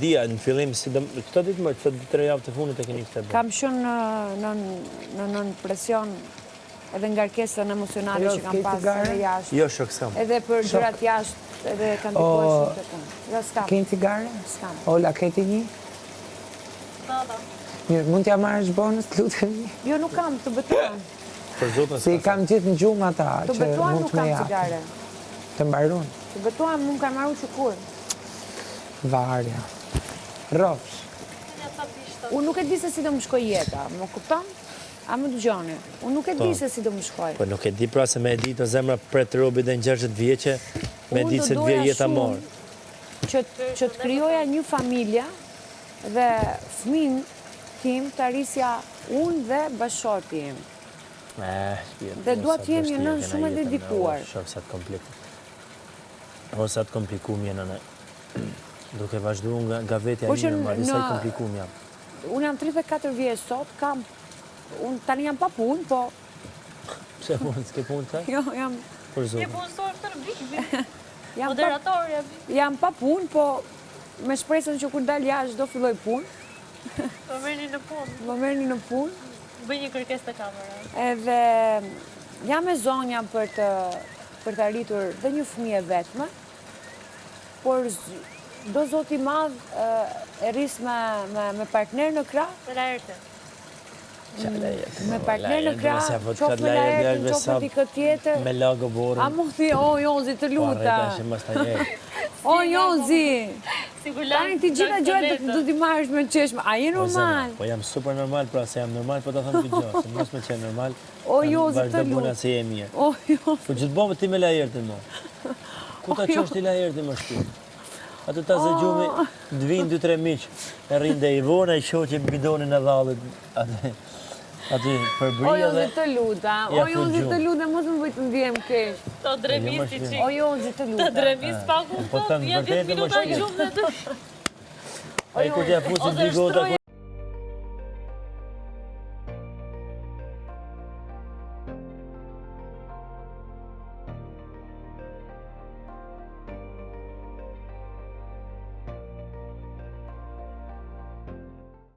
dia, në fillim, këto ditë më, këto 2-3 javë të fundit e keni këtë bërë. Kam qenë në presion edhe ngarkesën emocionale që kam pasë edhe jashtë. Jo, shok s'kam. Edhe për gjërat jashtë, edhe kam ndikuar shumë të punë. Jo, s'kam. Keni cigare? S'kam. Ola, keti një? Mirë, mund t'ja marrësh bonus, të lutemi? Jo, nuk kam, të betuam. Për zotën Si kam gjithë në gjumë ata Të që betuam mund nuk të me kam japë. cigare. Të mbarun. Të betuam nuk kam marru që kur. Varja. Rofsh. Unë nuk e di se si do më shkoj jeta, më kupton? A më dëgjoni? Unë nuk e di se si do më shkoj. Po nuk e di pra se me e di të zemra pret robi dhe në 60 vjeqe, me e di se të vje jeta morë. Që të kryoja një familja dhe fëmin tim të arrisja unë dhe bashkëshorti im. Dhe dua të jem një nën shumë e dedikuar. Shok sa të kompliku. O sa të kompliku mje nëne. Duke vazhdu nga vetja ime, marri sa i kompliku mja. Unë jam 34 vjeç sot, unë tani jam pa punë, po... Pse punë, s'ke punë të? Jo, jam... Për zotë. Je punësor të rëbik, moderator, jam pa punë, po me shpresën që kur dal jashtë do filloj punë. Më merrni në punë. Më merrni në punë. Bëj një kërkesë të kamerës. Edhe jam e zonja për të arritur dhe një fëmijë vetme, por do zoti madh e rris me partner në krah. Me lajerte. Me partner në krah, qof me lajerte, qof me dikë tjetër. Me lagë borën. A mu thi, o Jonzi, të luta. O Jonzi, tani ti gjitha gjojt do t'i marrësh me qeshme. A je normal? Po jam super normal, pra se jam normal, po ta thëmë t'i gjohë, se mos me qenë normal. O Jonzi, të luta. Buna se je mirë. O Jonzi. Po gjithë bomë ti me lajerte mo. Ku ta qështë ti lajerte më shtu? Atë ta zëgjumi, të vinë 2-3 miqë, e rinde i vona, i shoqe bidonin e dhallit, aty përbrija dhe... O Jonzi, të luta, o Jonzi, të luta, mos më bëjtë ndjem kesh. Të dremis ti qikë. O Jonzi, të luta. Të dremis paku, Po të ja 10 minuta gjumë dhe të... A i kur t'ja fusin 2 gota...